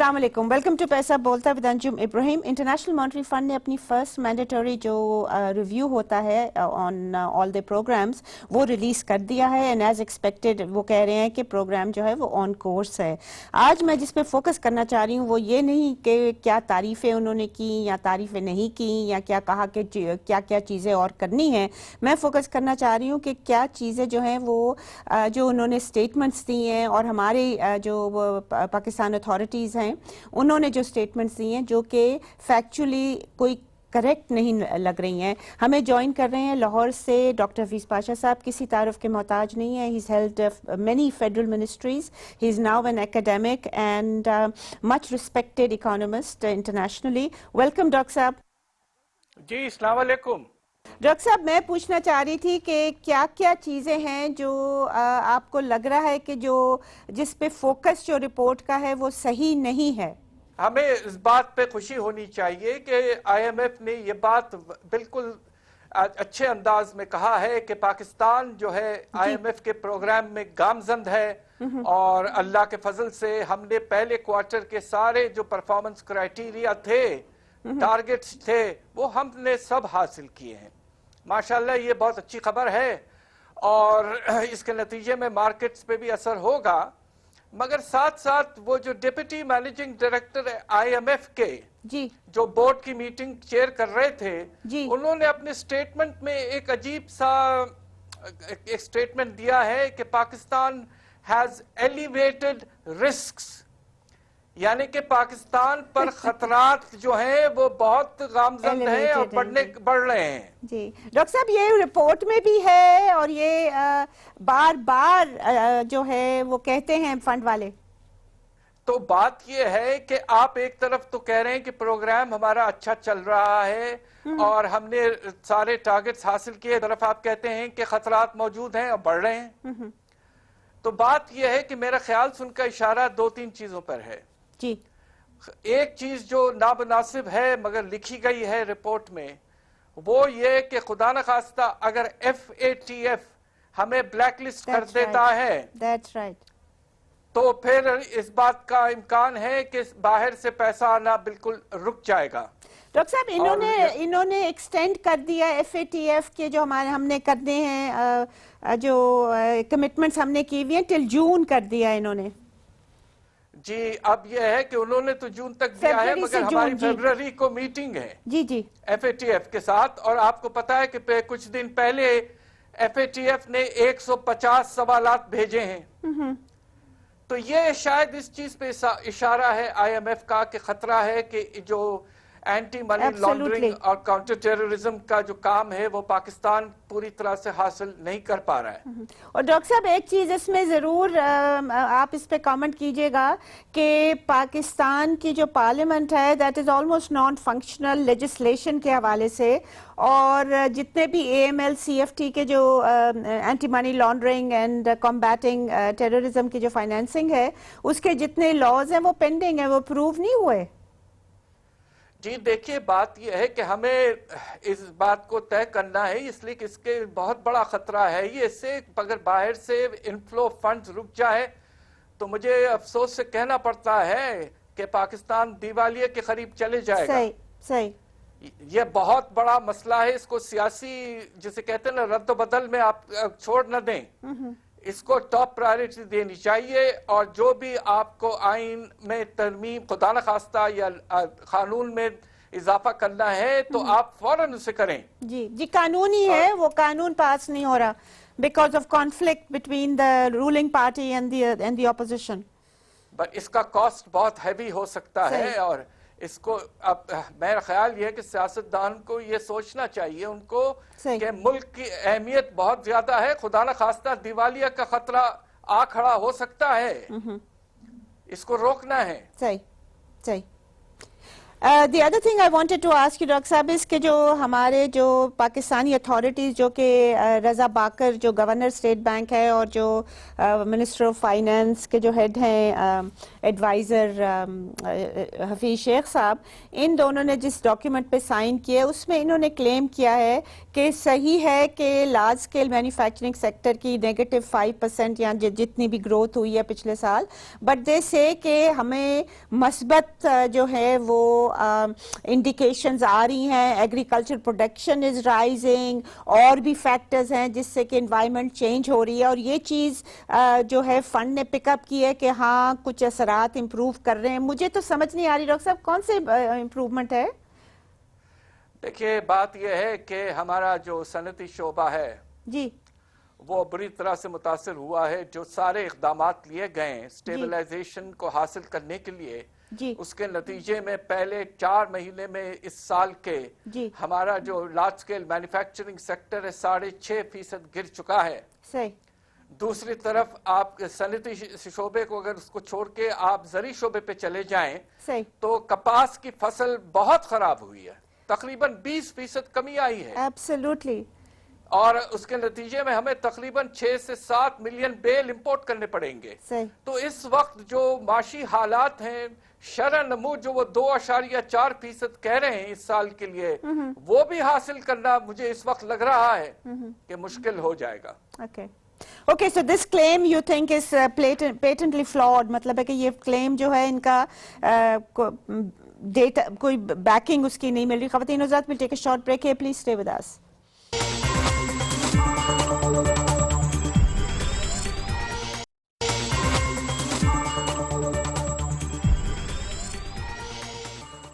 अस्सलाम वालेकुम, welcome to पैसा बोलता with Anjum Ibrahim. International monetary fund ने अपनी फर्स्ट मैंडेटरी जो रिव्यू होता है ऑन ऑल द प्रोग्राम्स वो रिलीज़ कर दिया है एंड एज एक्सपेक्टेड वो कह रहे हैं कि प्रोग्राम जो है वो ऑन कोर्स है। आज मैं जिस पे फोकस करना चाह रही हूँ वो ये नहीं कि क्या तारीफ़ें उन्होंने की या तारीफ़ें नहीं की या क्या कहा कि क्या क्या चीज़ें और करनी हैं। मैं फोकस करना चाह रही हूँ कि क्या चीज़ें जो हैं वो जो उन्होंने स्टेटमेंट्स दी हैं और हमारे जो पाकिस्तान अथॉरिटीज़ हैं उन्होंने जो स्टेटमेंट्स दी हैं जो कि फैक्चुअली कोई करेक्ट नहीं लग रही हैं। हमें ज्वाइन कर रहे हैं लाहौर से डॉक्टर हफीज़ पाशा साहब, किसी तारुफ के मोहताज नहीं है। He is held many federal ministries, he is now an academic and much respected economist internationally. Welcome doctor साहब। जी अस्सलाम वालेकुम। डॉक्टर साहब, मैं पूछना चाह रही थी कि क्या क्या चीज़ें हैं जो आपको लग रहा है कि जो जिस पे फोकस जो रिपोर्ट का है वो सही नहीं है। हमें इस बात पे खुशी होनी चाहिए कि आईएमएफ ने ये बात बिल्कुल अच्छे अंदाज में कहा है कि पाकिस्तान जो है आईएमएफ के प्रोग्राम में गामजद है और अल्लाह के फजल से हमने पहले क्वार्टर के सारे जो परफॉर्मेंस क्राइटेरिया थे, टारगेट्स थे, वो हमने सब हासिल किए हैं। माशाल्लाह ये बहुत अच्छी खबर है और इसके नतीजे में मार्केट्स पे भी असर होगा। मगर साथ साथ वो जो डिप्टी मैनेजिंग डायरेक्टर आईएमएफ के जी जो बोर्ड की मीटिंग चेयर कर रहे थे जी उन्होंने अपने स्टेटमेंट में एक अजीब सा एक स्टेटमेंट दिया है कि पाकिस्तान हैज एलिवेटेड रिस्क्स, यानी कि पाकिस्तान पर खतरात जो हैं वो बहुत गामजद हैं और बढ़ रहे हैं। जी डॉक्टर साहब, ये रिपोर्ट में भी है और ये बार बार जो है वो कहते हैं फंड वाले। तो बात ये है कि आप एक तरफ तो कह रहे हैं कि प्रोग्राम हमारा अच्छा चल रहा है और हमने सारे टारगेट्स हासिल किए, तरफ आप कहते हैं कि खतरात मौजूद हैं और बढ़ रहे हैं। तो बात यह है कि मेरा ख्याल से उनका इशारा दो तीन चीजों पर है। जी एक चीज जो नामुनासिब है मगर लिखी गई है रिपोर्ट में वो ये कि खुदा न खास्ता अगर FATF हमें ब्लैकलिस्ट कर देता है, दैट्स राइट, तो फिर इस बात का इम्कान है कि बाहर से पैसा आना बिल्कुल रुक जाएगा। डॉक्टर साहब, इन्होंने एक्सटेंड कर दिया FATF के जो हमने करने हैं जो कमिटमेंट्स हमने की हुई हैं टिल जून कर दिया इन्होंने। जी अब यह है कि उन्होंने तो जून तक दिया है मगर हमारी फरवरी को मीटिंग है जी जी FATF के साथ और आपको पता है कि कुछ दिन पहले FATF ने 150 सवालात भेजे हैं। तो ये शायद इस चीज पे इशारा है IMF का कि खतरा है कि जो एंटी मनी लॉन्ड्रिंग और काउंटर टेररिज्म का जो काम है वो पाकिस्तान पूरी तरह से हासिल नहीं कर पा रहा है। और डॉक्टर साहब, एक चीज इसमें जरूर आप इस पे कमेंट कीजिएगा कि पाकिस्तान की जो पार्लियामेंट है that is almost non functional legislation के हवाले से, और जितने भी AML CFT के जो anti money laundering and combating terrorism की जो फाइनेंसिंग है उसके जितने लॉज हैं वो पेंडिंग है, वो प्रूव नहीं हुए। जी देखिए, बात यह है कि हमें इस बात को तय करना है, इसलिए कि इसके बहुत बड़ा खतरा है ये। इससे अगर बाहर से इनफ्लो फंड्स रुक जाए तो मुझे अफसोस से कहना पड़ता है कि पाकिस्तान दिवालिये के करीब चले जाएगा। सही सही, ये बहुत बड़ा मसला है। इसको सियासी जिसे कहते हैं ना रद्द बदल में आप छोड़ न दें, इसको टॉप प्रायोरिटी देनी चाहिए और जो भी आपको आइन में तरमीम खुदा न खास्ता या कानून में इजाफा करना है तो आप फौरन उसे करें। जी जी, कानूनी है, वो कानून पास नहीं हो रहा because of conflict between the ruling party and the opposition. But इसका कॉस्ट बहुत हैवी हो सकता है और इसको अब मेरा ख्याल ये है कि सियासतदान को ये सोचना चाहिए उनको कि मुल्क की अहमियत बहुत ज्यादा है, खुदा न खास्ता दिवालिया का खतरा आ खड़ा हो सकता है, इसको रोकना है। सही सही। The other thing I wanted to ask you doctor صاحب is کہ جو ہمارے جو پاکستانی اتھارٹیز جو کہ رضا باکر جو گورنر اسٹیٹ بینک ہے اور جو منسٹر آف فائنانس کے جو ہیڈ ہیں ایڈوائزر حفیظ شیخ صاحب، ان دونوں نے جس ڈاکیومنٹ پہ سائن کیے اس میں انہوں نے کلیم کیا ہے کہ صحیح ہے کہ لارج اسکیل مینوفیکچرنگ سیکٹر کی نیگیٹو 5% یا جتنی بھی گروتھ ہوئی ہے پچھلے سال، بٹ دے سے کہ ہمیں مثبت جو ہے وہ انڈیکیشنز آ رہی ہیں، ایگریکلچر پروڈکشن از رائزنگ، اور بھی فیکٹرز ہیں جس سے کہ انوائرمنٹ چینج ہو رہی ہے، اور یہ چیز جو ہے فنڈ نے پک اپ کی ہے کہ ہاں کچھ اثرات امپروو کر رہے ہیں. مجھے تو سمجھ نہیں آ رہی ڈاکٹر صاحب کون سے امپروومنٹ ہے؟ دیکھیے بات یہ ہے کہ ہمارا جو صنعتی شعبہ ہے جی وہ بری طرح سے متاثر ہوا ہے. جو سارے اقدامات لیے گئے ہیں اسٹیبلائزیشن کو حاصل کرنے کے لیے، جی اس کے نتیجے میں پہلے 4 مہینے میں اس سال کے جی ہمارا جو لارج اسکیل مینوفیکچرنگ سیکٹر ہے 6.5% گر چکا ہے. صحیح. دوسری طرف آپ صنعتی شعبے کو اگر اس کو چھوڑ کے آپ زرعی شعبے پہ چلے جائیں صحیح. تو کپاس کی فصل بہت خراب ہوئی ہے، تقریباً 20% کمی آئی ہے، ایبسلیوٹلی. اور اس کے نتیجے میں ہمیں تقریباً 6 سے 7 ملین بیل امپورٹ کرنے پڑیں گے. صحیح. تو اس وقت جو معاشی حالات ہیں، شرح نمو جو وہ 2.4% کہہ رہے ہیں اس سال کے لیے، وہ بھی حاصل کرنا مجھے اس وقت لگ رہا ہے کہ مشکل ہو جائے گا. Okay so this claim you think is patently flawed, مطلب ہے کہ یہ کلیم جو ہے ان کا ڈیٹا کوئی بیکنگ اس کی نہیں مل رہی. خواتین حضرات will take a short break ہے، please stay with us.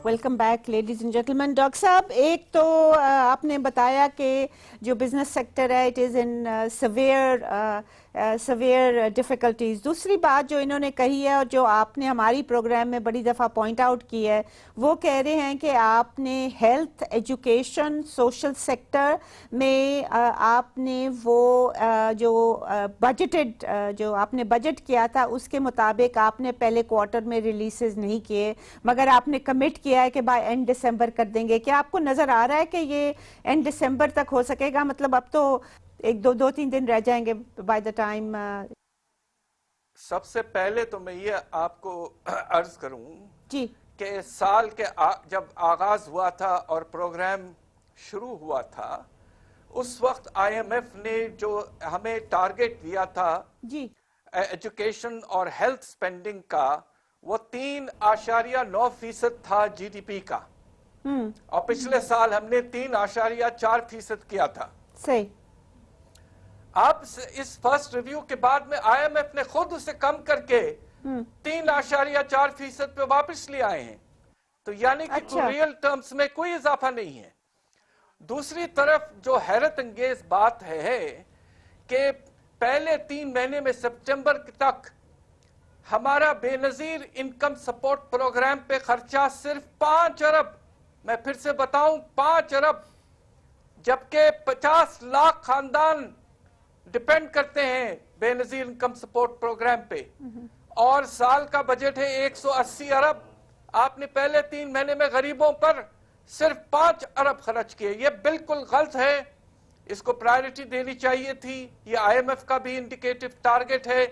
Welcome back ladies and gentleman. Doctor صاحب، ایک تو آپ نے بتایا کہ جو بزنس سیکٹر ہے it is in severe difficulties. دوسری بات جو انہوں نے کہی ہے اور جو آپ نے ہماری پروگرام میں بڑی دفعہ پوائنٹ آؤٹ کی ہے، وہ کہہ رہے ہیں کہ آپ نے ہیلتھ، ایجوکیشن، سوشل سیکٹر میں آپ نے وہ جو بجٹڈ جو آپ نے بجٹ کیا تھا اس کے مطابق آپ نے پہلے کوارٹر میں ریلیزز نہیں کیے، مگر آپ نے کمٹ کیا ہے کہ بائی اینڈ دسمبر کر دیں گے. کیا آپ کو نظر آ رہا ہے کہ یہ اینڈ دسمبر تک ہو سکے گا؟ مطلب اب تو ایک دو تین دن رہ جائیں گے بائی دا ٹائم. سب سے پہلے تو میں یہ آپ کو عرض کروں جی کہ سال کے جب آغاز ہوا تھا اور پروگرام شروع ہوا تھا، اس وقت IMF نے جو ہمیں ٹارگٹ دیا تھا جی ایجوکیشن اور ہیلتھ سپینڈنگ کا، وہ 3.9% تھا GDP کا، اور پچھلے سال ہم نے 3.4% کیا تھا. صحیح. اب اس فرسٹ ریویو کے بعد میں IMF نے خود اسے کم کر کے 3.4% پہ واپس لے آئے ہیں. تو یعنی کہ ریئل ٹرمز میں کوئی اضافہ نہیں ہے. دوسری طرف جو حیرت انگیز بات ہے کہ پہلے 3 مہینے میں سپٹمبر تک ہمارا بے نظیر انکم سپورٹ پروگرام پہ خرچہ صرف 5 ارب، میں پھر سے بتاؤں 5 ارب، جبکہ 50 لاکھ خاندان ڈیپینڈ کرتے ہیں بے نظیر انکم سپورٹ پروگرام پہ، اور سال کا بجٹ ہے 180 ارب. آپ نے پہلے 3 مہینے میں غریبوں پر صرف 5 ارب خرچ کیے. یہ بالکل غلط ہے، اس کو پرائیورٹی دینی چاہیے تھی. یہ IMF کا بھی انڈیکیٹو ٹارگٹ ہے.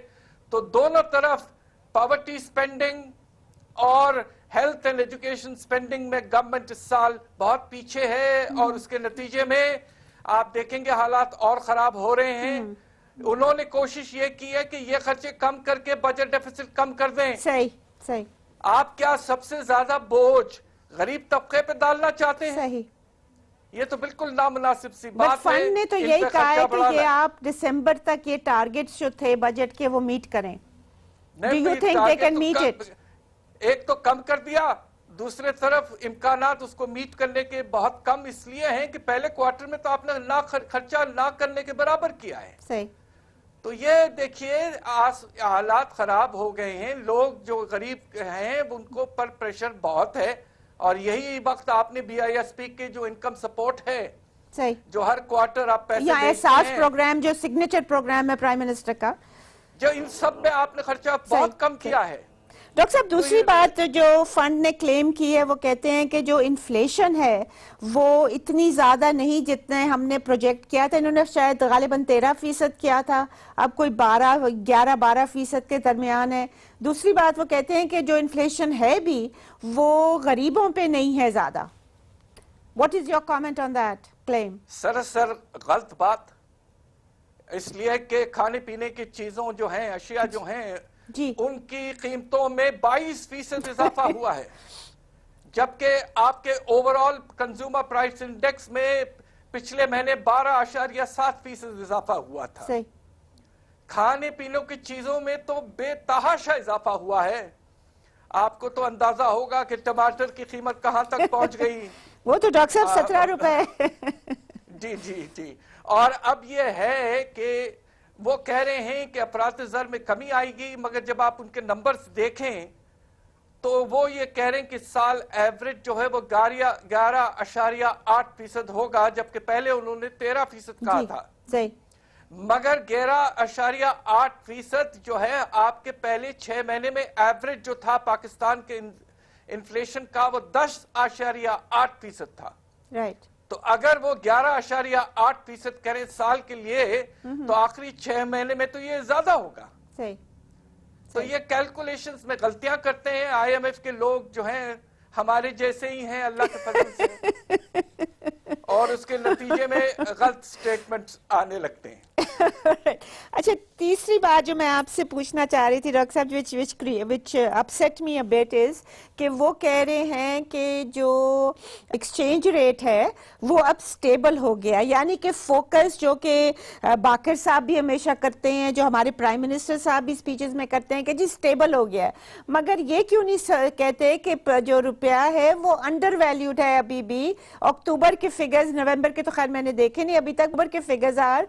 تو دونوں طرف پاورٹی سپینڈنگ اور ہیلتھ اینڈ ایجوکیشن سپینڈنگ میں گورنمنٹ اس سال بہت پیچھے ہے، اور اس کے نتیجے میں آپ دیکھیں گے حالات اور خراب ہو رہے ہیں. انہوں نے کوشش یہ کی ہے کہ یہ خرچے کم کر کے بجٹ ڈیفیسٹ کم کر دیں. صحیح صحیح. آپ کیا سب سے زیادہ بوجھ غریب طبقے پہ ڈالنا چاہتے ہیں؟ صحیح. یہ تو بالکل نامناسب سی بٹ بات ہے. فنڈ نے تو یہی کہا ہے کہ یہ آپ دسمبر تک یہ ٹارگٹ جو تھے بجٹ کے وہ میٹ کریں. Do you think they can meet it? ایک تو کم کر دیا، دوسرے طرف امکانات اس کو میٹ کرنے کے بہت کم اس لیے ہیں کہ پہلے کوارٹر میں تو آپ نے خرچہ نہ کرنے کے برابر کیا ہے. صحیح. تو یہ دیکھیے حالات خراب ہو گئے ہیں. لوگ جو غریب ہیں ان کو پر پریشر بہت ہے، اور یہی وقت آپ نے BISP کے جو انکم سپورٹ ہے، صحیح، جو ہر کوارٹر آپ پیسے یا دیتے احساس ہیں، پروگرام جو سگنیچر پروگرام ہے پرائم منسٹر کا، جو ان سب میں آپ نے خرچہ بہت کم کیا ہے. डॉक्टर साहब दूसरी बात जो फंड ने क्लेम की है वो कहते हैं कि जो इन्फ्लेशन है वो इतनी ज्यादा नहीं जितने हमने प्रोजेक्ट किया था, इन्होंने शायद गालिबन 13% किया था, अब कोई 11-12% के दरमियान है। दूसरी बात वो कहते हैं कि जो इन्फ्लेशन है भी वो गरीबों पे नहीं है ज्यादा। What is your comment on that claim? सरासर गलत बात, इसलिए कि खाने पीने की चीजों जो हैं, अशिया जो हैं, जी उनकी कीमतों में 22% इजाफा हुआ है, जबकि आपके ओवरऑल कंज्यूमर प्राइस इंडेक्स में पिछले महीने 12.7% इजाफा हुआ था। सही। खाने पीने की चीजों में तो बेतहाशा इजाफा हुआ है। आपको तो अंदाजा होगा कि टमाटर की कीमत कहां तक पहुंच गई। वो तो डॉक्टर साहब 17 रुपए। जी जी जी। और अब ये है कि वो कह रहे हैं कि अफरात ज़र में कमी आएगी, मगर जब आप उनके नंबर्स देखें तो वो ये कह रहे हैं कि साल एवरेज जो है वो 11.8% होगा, जबकि पहले उन्होंने 13% कहा था। सही। मगर 11.8% जो है आपके पहले 6 महीने में एवरेज जो था पाकिस्तान के इन्फ्लेशन का वो 10.8% था। राइट। तो अगर वो 11.8% करें साल के लिए तो आखिरी 6 महीने में तो ये ज्यादा होगा। सही। तो ये कैलकुलेशंस में गलतियां करते हैं आईएमएफ के लोग जो हैं, हमारे जैसे ही हैं अल्लाह के फजल से, और उसके नतीजे में गलत स्टेटमेंट्स आने लगते हैं। अच्छा, तीसरी बात जो मैं आपसे पूछना चाह रही थी डॉक्टर साहब, which upset me a bit is कि वो कह रहे हैं कि जो एक्सचेंज रेट है वो अब स्टेबल हो गया, यानी कि फोकस जो कि बाकर साहब भी हमेशा करते हैं, जो हमारे प्राइम मिनिस्टर साहब भी स्पीचेस में करते हैं कि जी स्टेबल हो गया है, मगर ये क्यों नहीं कहते कि जो रुपया है वो अंडर वैल्यूड है अभी भी? अक्टूबर के फिगर्स, नवंबर के तो खैर मैंने देखे नहीं अभी तक, अक्टूबर के figures are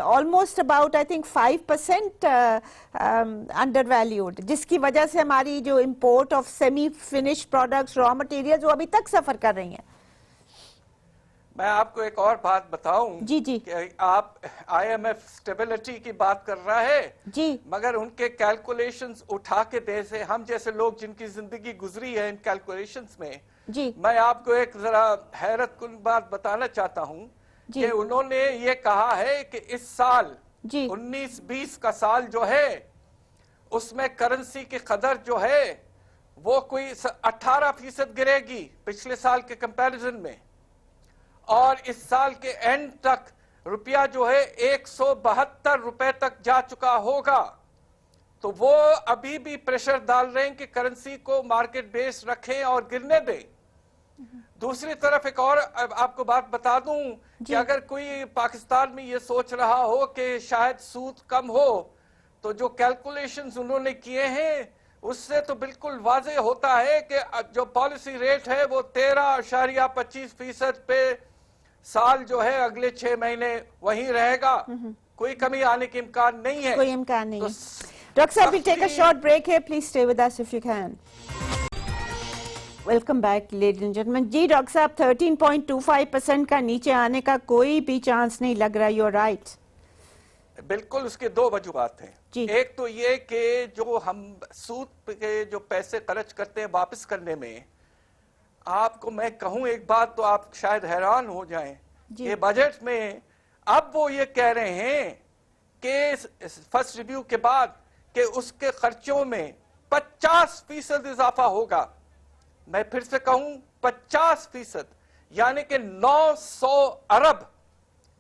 almost about I think 5% undervalued, जिसकी वजह से हमारी जो import of semi finished products, raw materials, वो अभी तक सफर कर रही हैं। मैं आपको एक और बात बताऊं जी जी कि आप आईएमएफ स्टेबिलिटी की बात कर रहा है जी, मगर उनके कैलकुलेशंस उठा के दे से हम जैसे लोग जिनकी जिंदगी गुजरी है इन कैलकुलेशंस में जी मैं आपको एक जरा हैरत कुन बात बताना चाहता हूं जी कि उन्होंने ये कहा है कि इस साल जी 19-20 का साल जो है उसमें करेंसी की कदर जो है वो कोई 18% गिरेगी पिछले साल के कंपैरिजन में, और इस साल के एंड तक रुपया जो है 172 रुपए तक जा चुका होगा। तो वो अभी भी प्रेशर डाल रहे हैं कि करेंसी को मार्केट बेस रखें और गिरने दें। दूसरी तरफ एक और आपको बात बता दूं कि अगर कोई पाकिस्तान में ये सोच रहा हो कि शायद सूद कम हो, तो जो कैलकुलेशंस उन्होंने किए हैं उससे तो बिल्कुल वाज़ेह होता है कि जो पॉलिसी रेट है वो 13.25% पे साल जो है अगले 6 महीने वहीं रहेगा, कोई कमी आने के इम्कान नहीं है। कोई इम्कान नहीं तो है। डॉक्टर साहब, we'll take a short break here. Please stay with us if you can. Welcome back ladies and gentleman. जी डॉक्टर साहब, 13.25% का नीचे आने का कोई भी चांस नहीं लग रहा। You are right. बिल्कुल, उसके दो वजूहात हैं। जी। एक तो ये कि जो हम सूद के जो पैसे खर्च करते हैं वापस करने में, आपको मैं कहूं एक बात तो आप शायद हैरान हो जाएं कि बजट में अब वो ये कह रहे हैं कि फर्स्ट रिव्यू के बाद कि उसके खर्चों में 50% इजाफा होगा। मैं फिर से कहूं 50%, यानी कि 900 अरब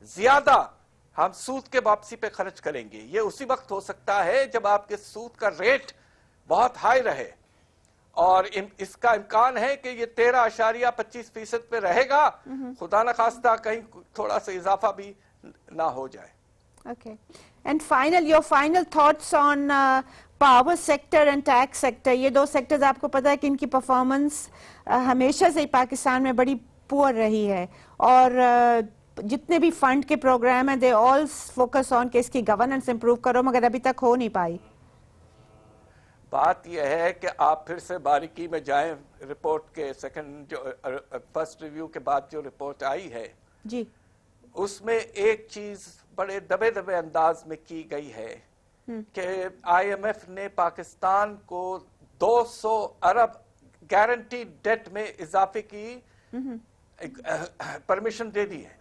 ज्यादा हम सूद के वापसी पे खर्च करेंगे। ये उसी वक्त हो सकता है जब आपके सूद का रेट बहुत हाई रहे, और इसका इम्कान है कि ये 13.25% पे रहेगा, खुदा न खास्ता कहीं थोड़ा सा इजाफा भी ना हो जाए। Okay. And your final thoughts on power sector and tax sector. ये दो सेक्टर्स आपको पता है कि इनकी परफॉर्मेंस हमेशा से ही पाकिस्तान में बड़ी पुअर रही है, और जितने भी फंड के प्रोग्राम हैं दे ऑल फोकस ऑन कि इसकी गवर्नेंस इंप्रूव करो, मगर अभी तक हो नहीं पाई। बात यह है कि आप फिर से बारीकी में जाएं रिपोर्ट के सेकंड जो फर्स्ट रिव्यू के बाद जो रिपोर्ट आई है जी, उसमें एक चीज बड़े दबे अंदाज में की गई है कि आईएमएफ ने पाकिस्तान को 200 अरब गारंटी डेट में इजाफे की परमिशन दे दी है।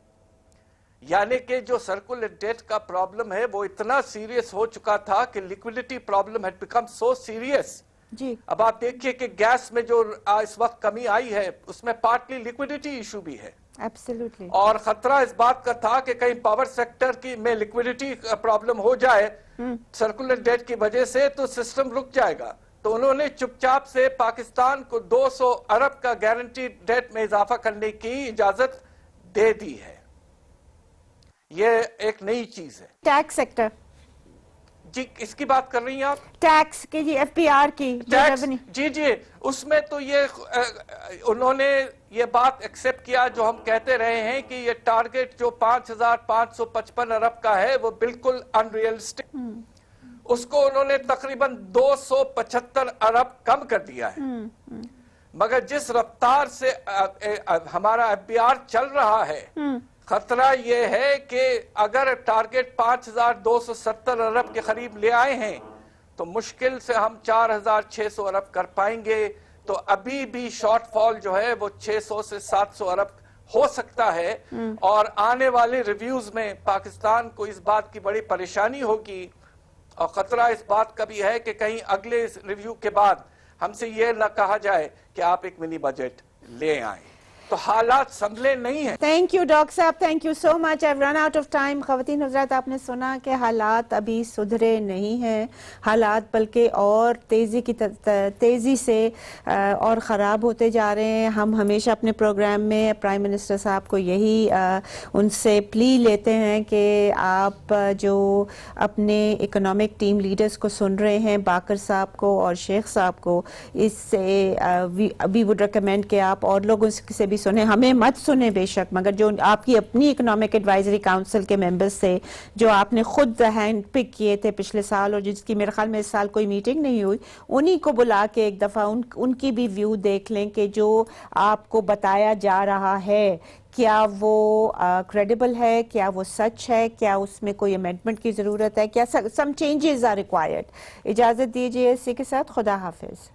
यानी कि जो सर्कुलर डेट का प्रॉब्लम है वो इतना सीरियस हो चुका था कि liquidity problem had become so serious. जी अब आप देखिए कि गैस में जो इस वक्त कमी आई है उसमें पार्टली लिक्विडिटी इशू भी है, एब्सोल्युटली। और खतरा इस बात का था कि कहीं पावर सेक्टर की में लिक्विडिटी प्रॉब्लम हो जाए सर्कुलर डेट की वजह से तो सिस्टम रुक जाएगा। तो उन्होंने चुपचाप से पाकिस्तान को 200 अरब का गारंटी डेट में इजाफा करने की इजाजत दे दी है। ये एक नई चीज है। टैक्स सेक्टर जी इसकी बात कर रही हैं आप? टैक्स की जी, एफपीआर की जो टैक्स, रेवेन्यू। जी जी, उसमें तो ये उन्होंने ये बात एक्सेप्ट किया जो हम कहते रहे हैं कि ये टारगेट जो 5,555 अरब का है वो बिल्कुल अनरियलिस्टिक, उसको उन्होंने तकरीबन 275 अरब कम कर दिया है। मगर जिस रफ्तार से हमारा एफबीआर चल रहा है, खतरा ये है कि अगर टारगेट 5,270 अरब के करीब ले आए हैं तो मुश्किल से हम 4,600 अरब कर पाएंगे। तो अभी भी शॉर्टफॉल जो है वो 600 से 700 अरब हो सकता है, और आने वाले रिव्यूज में पाकिस्तान को इस बात की बड़ी परेशानी होगी। और खतरा इस बात का भी है कि कहीं अगले रिव्यू के बाद हमसे ये ना कहा जाए कि आप एक मिनी बजट ले आए। तो हालात संभले नहीं है। थैंक यू डॉक्टर साहब, thank you so much. I run out of time. ख़वातीन हज़रात, आपने सुना कि हालात अभी सुधरे नहीं हैं, हालात बल्कि और तेज़ी से और ख़राब होते जा रहे हैं। हम हमेशा अपने प्रोग्राम में प्राइम मिनिस्टर साहब को यही उनसे प्ली लेते हैं कि आप जो अपने इकोनॉमिक टीम लीडर्स को सुन रहे हैं, बाकर साहब को और शेख साहब को, इससे वी वुड रिकमेंड कि आप और लोगों से भी सुने, हमें मत सुने बेशक, मगर जो आपकी अपनी इकोनॉमिक एडवाइजरी काउंसिल के मेंबर्स थे जो आपने खुद हैंड पिक किए थे पिछले साल और जिसकी मेरे ख्याल में इस साल कोई मीटिंग नहीं हुई, उन्हीं को बुला के एक दफ़ा उनकी भी व्यू देख लें कि जो आपको बताया जा रहा है क्या वो क्रेडिबल है, क्या वो सच है, क्या उसमें कोई अमेंडमेंट की ज़रूरत है, क्या सम चेंजेस आर रिक्वायर्ड। इजाज़त दीजिए इसी के साथ, खुदा हाफिज़।